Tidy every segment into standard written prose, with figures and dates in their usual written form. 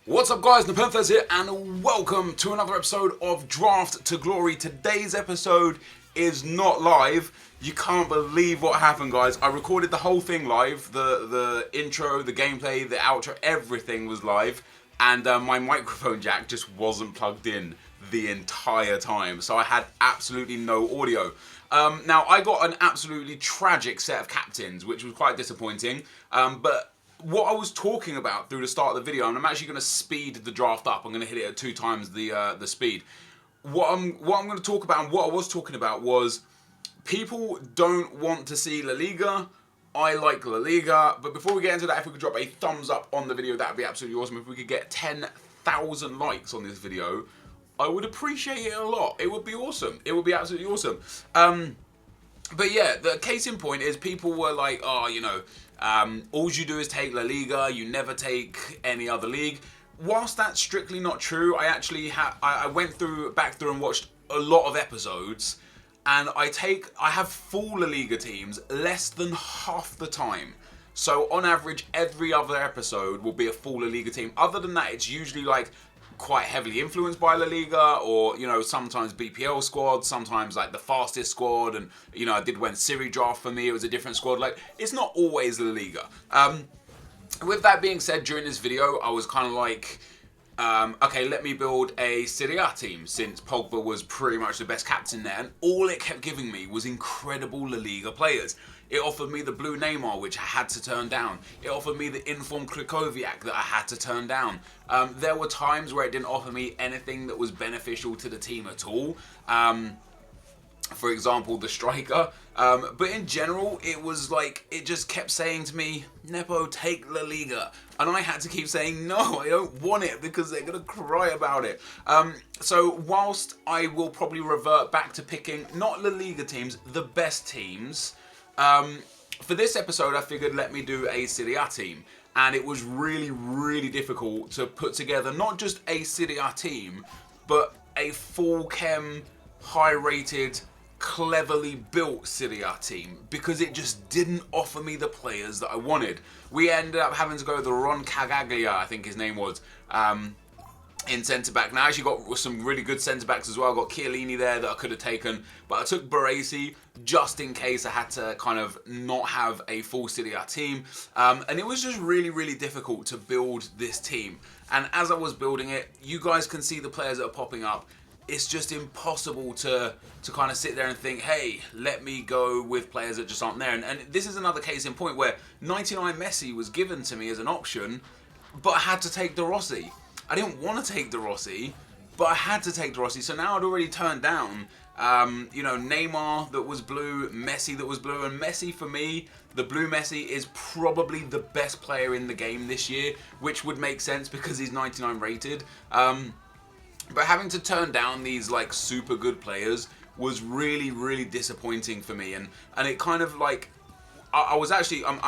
What's up guys, NepentheZ here and welcome to another episode of Draft to Glory. Today's episode is not live. You can't believe what happened, guys. I recorded the whole thing live. The intro, the gameplay, the outro, everything was live. And my microphone jack just wasn't plugged in the entire time. So I had absolutely no audio. Now, I got an absolutely tragic set of captains, which was quite disappointing. But what I was talking about through the start of the video, and I'm actually going to speed the draft up. I'm going to hit it at 2 times the speed. What I'm going to talk about, and what I was talking about, was people don't want to see La Liga. I like La Liga. But before we get into that, if we could drop a thumbs up on the video, that would be absolutely awesome. If we could get 10,000 likes on this video, I would appreciate it a lot. It would be awesome. It would be absolutely awesome. But yeah, the case in point is people were like, oh, you know, all you do is take La Liga, you never take any other league. Whilst that's strictly not true, I actually I went back through and watched a lot of episodes, and I have full La Liga teams less than half the time. So on average, every other episode will be a full La Liga team. Other than that, it's usually like quite heavily influenced by La Liga, or, you know, sometimes BPL squads, sometimes like the fastest squad, and, you know, I did when Siri draft for me, it was a different squad. Like, it's not always La Liga. With that being said, during this video, I was kind of like, okay, let me build a Serie A team, since Pogba was pretty much the best captain there, and all it kept giving me was incredible La Liga players. It offered me the blue Neymar, which I had to turn down. It offered me the informed Krikoviak that I had to turn down. There were times where it didn't offer me anything that was beneficial to the team at all. For example, the striker. But in general, it was like, it just kept saying to me, Nepo, take La Liga. And I had to keep saying, no, I don't want it, because they're going to cry about it. So whilst I will probably revert back to picking, not La Liga teams, the best teams, for this episode, I figured let me do a Serie A team. And it was really, really difficult to put together not just a Serie A team, but a full chem, high-rated, cleverly built Serie A team, because it just didn't offer me the players that I wanted. We ended up having to go the Ron Cagaglia, I think his name was, in centre-back. Now I actually got some really good centre-backs as well. I got Chiellini there that I could have taken, but I took Baresi just in case I had to kind of not have a full Serie A team. And it was just really, really difficult to build this team. And as I was building it, you guys can see the players that are popping up. It's just impossible to kind of sit there and think, hey, let me go with players that just aren't there. And this is another case in point where 99 Messi was given to me as an option, but I had to take De Rossi. I didn't want to take De Rossi, but I had to take De Rossi. So now I'd already turned down, you know, Neymar that was blue, Messi that was blue. And Messi, for me, the blue Messi is probably the best player in the game this year, which would make sense because he's 99 rated. But having to turn down these like super good players was really, really disappointing for me. And it kind of like, I was actually, I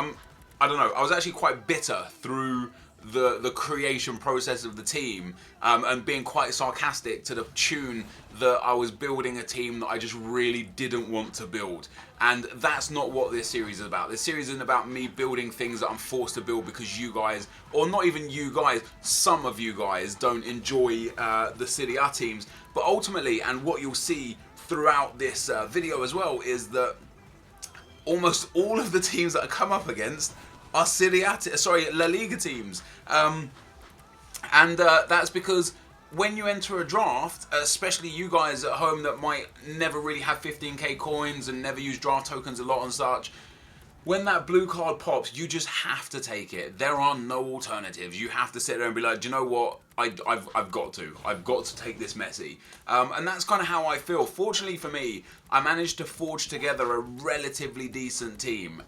don't know, I was actually quite bitter through the creation process of the team, and being quite sarcastic to the tune that I was building a team that I just really didn't want to build. And that's not what this series is about. This series isn't about me building things that I'm forced to build because you guys, or not even you guys, some of you guys don't enjoy the Serie A teams. But ultimately, and what you'll see throughout this video as well, is that almost all of the teams that I come up against are La Liga teams. And that's because when you enter a draft, especially you guys at home that might never really have 15k coins and never use draft tokens a lot and such, when that blue card pops, you just have to take it. There are no alternatives. You have to sit there and be like, do you know what? I've got to take this Messi. And that's kind of how I feel. Fortunately for me, I managed to forge together a relatively decent team.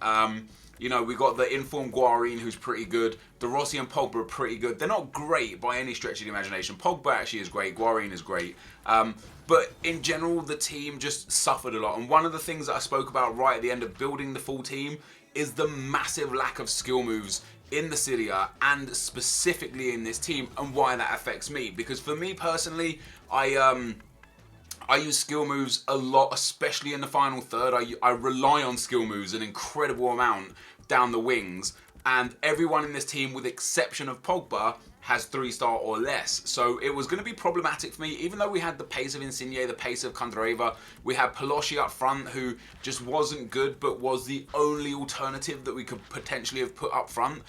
You know, we got the informed Guarin, who's pretty good. De Rossi and Pogba are pretty good. They're not great by any stretch of the imagination. Pogba actually is great. Guarin is great. But in general, the team just suffered a lot. And one of the things that I spoke about right at the end of building the full team is the massive lack of skill moves in the Serie A, and specifically in this team, and why that affects me. Because for me personally, I use skill moves a lot, especially in the final third. I rely on skill moves an incredible amount down the wings, and everyone in this team, with the exception of Pogba, has 3-star or less. So it was going to be problematic for me, even though we had the pace of Insigne, the pace of Candreva. We had Pelosi up front, who just wasn't good, but was the only alternative that we could potentially have put up front.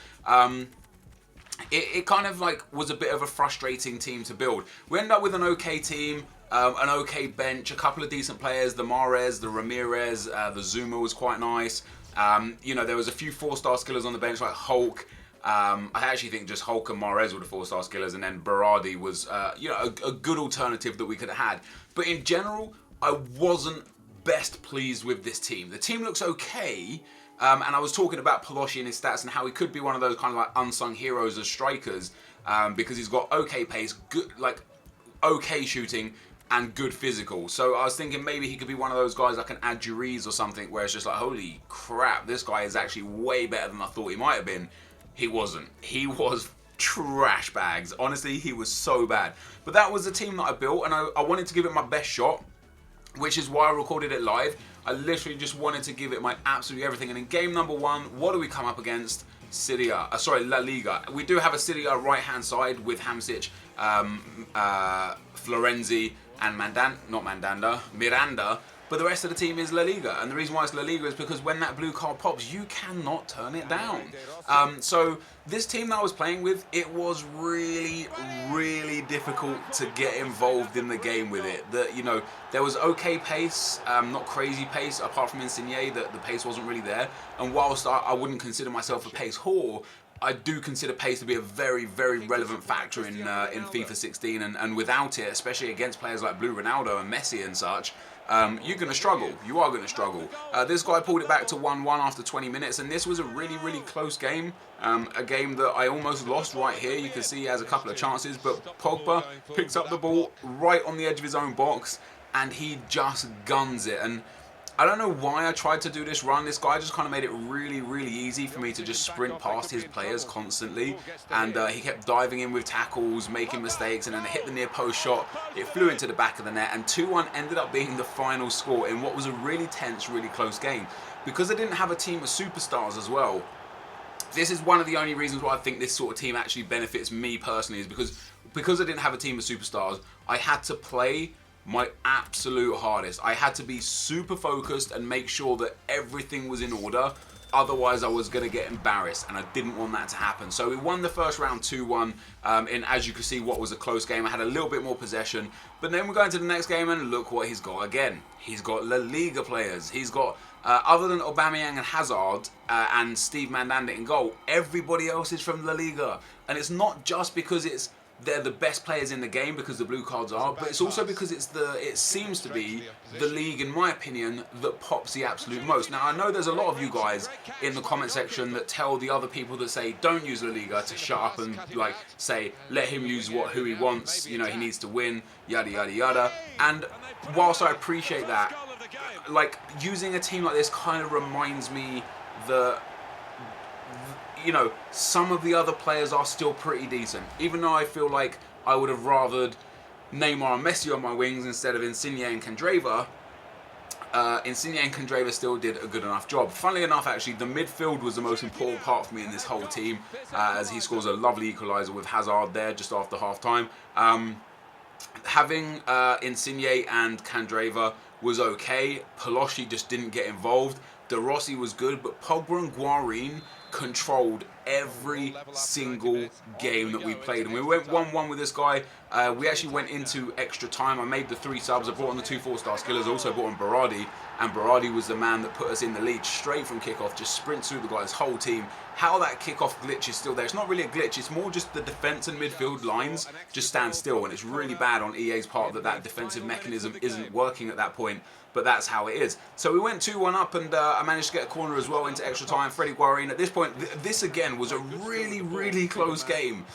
It kind of like was a bit of a frustrating team to build. We ended up with an okay team, an okay bench, a couple of decent players, the Mahrez, the Ramirez, the Zuma was quite nice. You know, there was a few 4-star skillers on the bench like Hulk. I actually think just Hulk and Mahrez were the 4-star skillers, and then Berardi was, you know, a good alternative that we could have had. But in general, I wasn't best pleased with this team. The team looks okay, and I was talking about Pelosi and his stats and how he could be one of those kind of like unsung heroes as strikers, because he's got okay pace, good, like okay shooting, and good physical. So I was thinking maybe he could be one of those guys like an Adjuriz or something, where it's just like, holy crap, this guy is actually way better than I thought he might have been. He wasn't. He was trash bags. Honestly, he was so bad. But that was the team that I built, and I wanted to give it my best shot, which is why I recorded it live. I literally just wanted to give it my absolute everything. And in game number 1, what do we come up against? La Liga. We do have a Serie A right-hand side with Hamsik, Florenzi, and Miranda. But the rest of the team is La Liga, and the reason why it's La Liga is because when that blue card pops, you cannot turn it down. So this team that I was playing with, it was really, really difficult to get involved in the game with it. You know, there was okay pace, not crazy pace, apart from Insigne, the pace wasn't really there. And whilst I wouldn't consider myself a pace whore, I do consider pace to be a very, very relevant factor in FIFA 16, and without it, especially against players like Blue Ronaldo and Messi and such, you're going to struggle. You are going to struggle. This guy pulled it back to 1-1 after 20 minutes, and this was a really, really close game. A game that I almost lost right here. You can see he has a couple of chances, but Pogba picks up the ball right on the edge of his own box, and he just guns it. And I don't know why I tried to do this run. This guy just kind of made it really, really easy for me to just sprint past his players constantly. And he kept diving in with tackles, making mistakes, and then it hit the near post shot. It flew into the back of the net, and 2-1 ended up being the final score in what was a really tense, really close game. Because I didn't have a team of superstars as well. This is one of the only reasons why I think this sort of team actually benefits me personally, is because I didn't have a team of superstars, I had to play my absolute hardest. I had to be super focused and make sure that everything was in order. Otherwise, I was going to get embarrassed, and I didn't want that to happen. So we won the first round 2-1 in, as you can see, what was a close game. I had a little bit more possession. But then we're going to the next game, and look what he's got again. He's got La Liga players. He's got, other than Aubameyang and Hazard and Steve Mandanda in goal, everybody else is from La Liga. And it's not just because they're the best players in the game, because the blue cards are, but it's also because it seems to be the league, in my opinion, that pops the absolute most. Now, I know there's a lot of you guys in the comment section that tell the other people that say don't use La Liga to shut up and like say let him use who he wants, you know, he needs to win, yada yada yada. And whilst I appreciate that, like, using a team like this kind of reminds me that, you know, some of the other players are still pretty decent. Even though I feel like I would have rathered Neymar and Messi on my wings instead of Insigne and Candreva, Insigne and Candreva still did a good enough job. Funnily enough, actually, the midfield was the most important part for me in this whole team, as he scores a lovely equaliser with Hazard there just after half-time. Having Insigne and Candreva was okay. Pelosi just didn't get involved. De Rossi was good, but Pogba and Guarin controlled every single game that we played, and we went 1-1 with this guy. We actually went into extra time. I made the 3 subs. I brought on the 2 4-star skillers. Also brought on Berardi, and Berardi was the man that put us in the lead straight from kickoff. Just sprints through the guy's whole team. How that kickoff glitch is still there. It's not really a glitch. It's more just the defense and midfield lines just stand still, and it's really bad on EA's part that defensive mechanism isn't working at that point. But that's how it is. So we went 2-1 up, and I managed to get a corner as well into extra time. Freddie Guarin. At this point, this again was a really, really close game.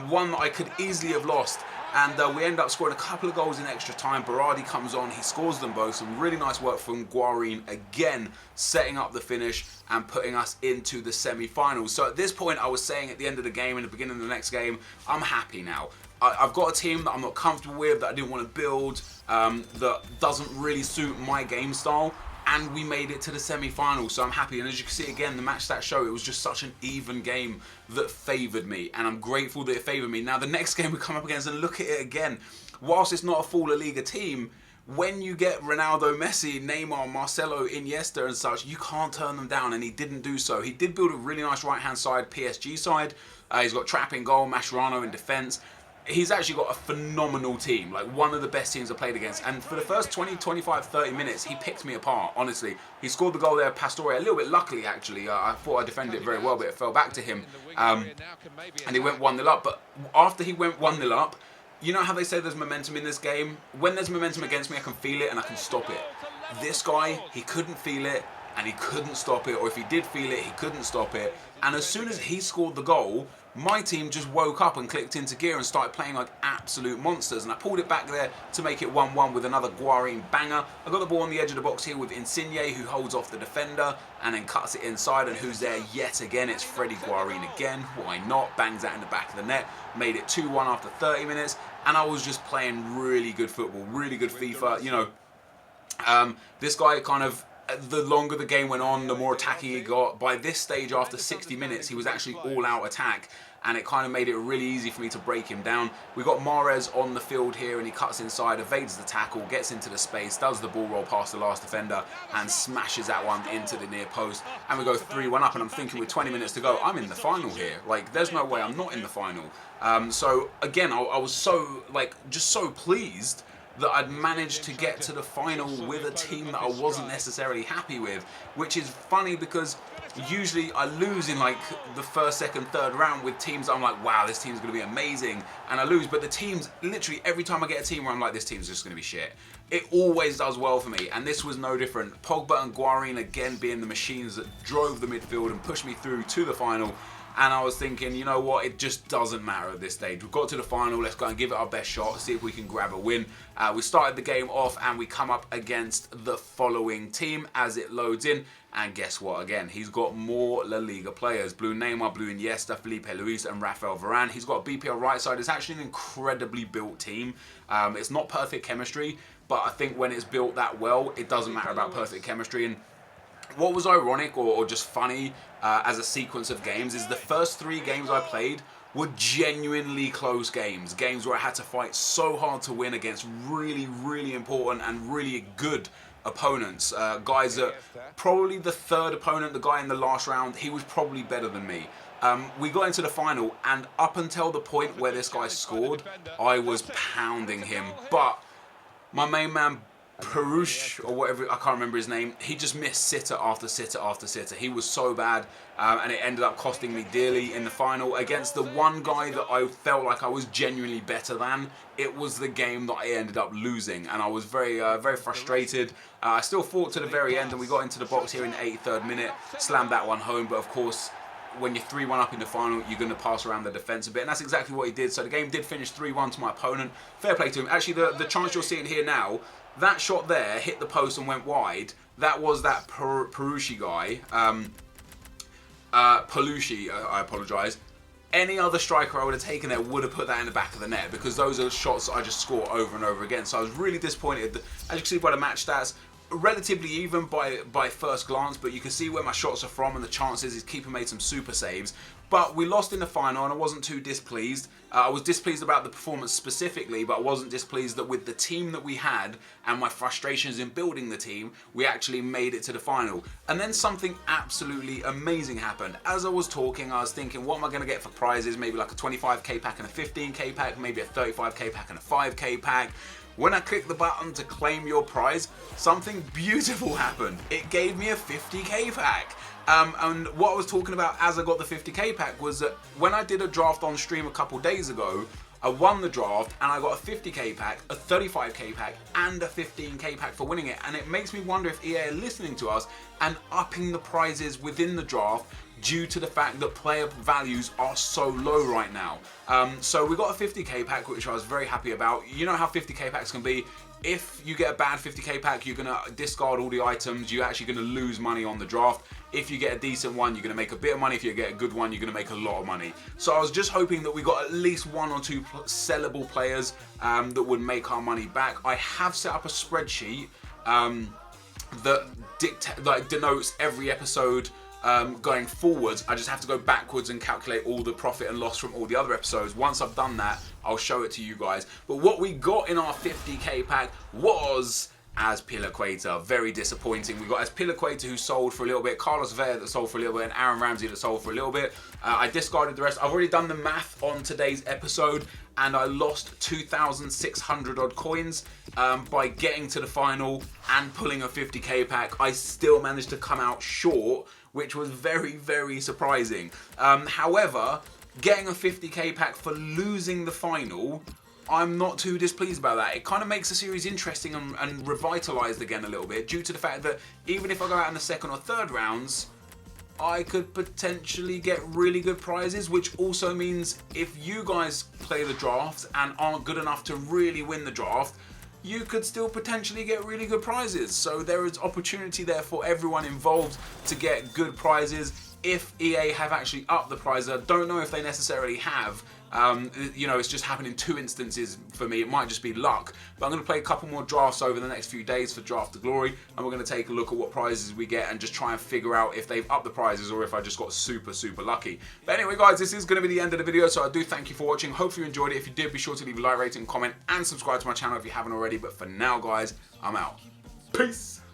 One that I could easily have lost. And we end up scoring a couple of goals in extra time. Berardi comes on, he scores them both. Some really nice work from Guarin, again, setting up the finish and putting us into the semi-finals. So at this point, I was saying at the end of the game and the beginning of the next game, I'm happy now. I've got a team that I'm not comfortable with, that I didn't want to build, that doesn't really suit my game style. and we made it to the semi-final, so I'm happy. And as you can see again, the match stats show it was just such an even game that favoured me, and I'm grateful that it favoured me. Now the next game we come up against, and look at it again, whilst it's not a full La Liga team, when you get Ronaldo, Messi, Neymar, Marcelo, Iniesta and such, you can't turn them down, and he didn't do so. He did build a really nice right-hand side PSG side. He's got Trapp in goal, Mascherano in defence. He's actually got a phenomenal team, like one of the best teams I played against. And for the first 20, 25, 30 minutes, he picked me apart, honestly. He scored the goal there, Pastore, a little bit luckily, actually. I thought I defended it very well, but it fell back to him. And he went 1-0 up. But after he went 1-0 up, you know how they say there's momentum in this game? When there's momentum against me, I can feel it and I can stop it. This guy, he couldn't feel it and he couldn't stop it. Or if he did feel it, he couldn't stop it. And as soon as he scored the goal, my team just woke up and clicked into gear and started playing like absolute monsters. And I pulled it back there to make it 1-1 with another Guarin banger. I got the ball on the edge of the box here with Insigne, who holds off the defender and then cuts it inside. And who's there yet again? It's Freddie Guarin again. Why not? Bangs that in the back of the net. Made it 2-1 after 30 minutes. And I was just playing really good football, really good FIFA. You know, this guy kind of, the longer the game went on, the more attacking he got. By this stage, after 60 minutes, he was actually all-out attack, and it kind of made it really easy for me to break him down. We got Mahrez on the field here, and he cuts inside, evades the tackle, gets into the space, does the ball roll past the last defender, and smashes that one into the near post. And we go 3-1 up, and I'm thinking with 20 minutes to go, I'm in the final here. Like, there's no way I'm not in the final. So, again, I was so, like, just so pleased that I'd managed to get to the final with a team that I wasn't necessarily happy with, which is funny because usually I lose in like the first, second, third round with teams that I'm like, wow, this team's going to be amazing, and I lose. But the teams, literally every time I get a team where I'm like, this team's just going to be shit, it always does well for me, and this was no different. Pogba and Guarin again being the machines that drove the midfield and pushed me through to the final. And I was thinking, you know what, it just doesn't matter at this stage. We've got to the final, let's go and give it our best shot, see if we can grab a win. We started the game off and we come up against the following team as it loads in. And guess what, again, he's got more La Liga players. Blue Neymar, Blue Iniesta, Felipe Luis and Rafael Varane. He's got a BPL right side. It's actually an incredibly built team. It's not perfect chemistry, but I think when it's built that well, it doesn't matter about perfect chemistry. And what was ironic or just funny as a sequence of games is the first 3 games I played were genuinely close games. Games where I had to fight so hard to win against really, really important and really good opponents. Guys that, probably the third opponent, the guy in the last round, he was probably better than me. We got into the final, and up until the point where this guy scored, I was pounding him. But my main man, Perush, or whatever, I can't remember his name, he just missed sitter after sitter after sitter. He was so bad, and it ended up costing me dearly in the final against the one guy that I felt like I was genuinely better than. It was the game that I ended up losing, and I was very frustrated. I still fought to the very end, and we got into the box here in the 83rd minute, slammed that one home, but of course, when you're 3-1 up in the final, you're going to pass around the defence a bit, and that's exactly what he did. So the game did finish 3-1 to my opponent. Fair play to him. Actually, the chance you're seeing here now, that shot there hit the post and went wide. That was that Perushi guy. Palushi, I apologise. Any other striker I would have taken there would have put that in the back of the net, because those are shots that I just score over and over again. So I was really disappointed. As you can see by the match stats, relatively even by first glance, but you can see where my shots are from and the chances. His keeper made some super saves. But we lost in the final, and I wasn't too displeased. I was displeased about the performance specifically, but I wasn't displeased that with the team that we had and my frustrations in building the team, we actually made it to the final. And then something absolutely amazing happened. As I was talking, I was thinking, what am I going to get for prizes? Maybe like a 25k pack and a 15k pack, maybe a 35k pack and a 5k pack. When I clicked the button to claim your prize, something beautiful happened. It gave me a 50k pack. And what I was talking about as I got the 50k pack was that when I did a draft on stream a couple days ago, I won the draft and I got a 50k pack, a 35k pack and a 15k pack for winning it. And it makes me wonder if EA are listening to us and upping the prizes within the draft due to the fact that player values are so low right now. So we got a 50k pack, which I was very happy about. You know how 50k packs can be. If you get a bad 50k pack, you're going to discard all the items. You're actually going to lose money on the draft. If you get a decent one, you're going to make a bit of money. If you get a good one, you're going to make a lot of money. So I was just hoping that we got at least 1 or 2 sellable players that would make our money back. I have set up a spreadsheet that denotes every episode going forwards. I just have to go backwards and calculate all the profit and loss from all the other episodes. Once I've done that, I'll show it to you guys. But what we got in our 50k pack was Azpilicueta. Very disappointing. We got Azpilicueta, who sold for a little bit, Carlos Vela that sold for a little bit, and Aaron Ramsey that sold for a little bit. I discarded the rest. I've already done the math on today's episode, and I lost 2,600 odd coins by getting to the final and pulling a 50k pack. I still managed to come out short, which was very, very surprising. However, getting a 50k pack for losing the final, I'm not too displeased about that. It kind of makes the series interesting and revitalised again a little bit, due to the fact that even if I go out in the second or third rounds, I could potentially get really good prizes, which also means if you guys play the draft and aren't good enough to really win the draft, you could still potentially get really good prizes. So there is opportunity there for everyone involved to get good prizes. If EA have actually upped the prize, I don't know if they necessarily have. You know, it's just happened in 2 instances for me. It might just be luck. But I'm going to play a couple more drafts over the next few days for Draft to Glory, and we're going to take a look at what prizes we get and just try and figure out if they've upped the prizes or if I just got super, super lucky. But anyway, guys, this is going to be the end of the video, so I do thank you for watching. Hopefully you enjoyed it. If you did, be sure to leave a like, rating, comment, and subscribe to my channel if you haven't already. But for now, guys, I'm out. Peace!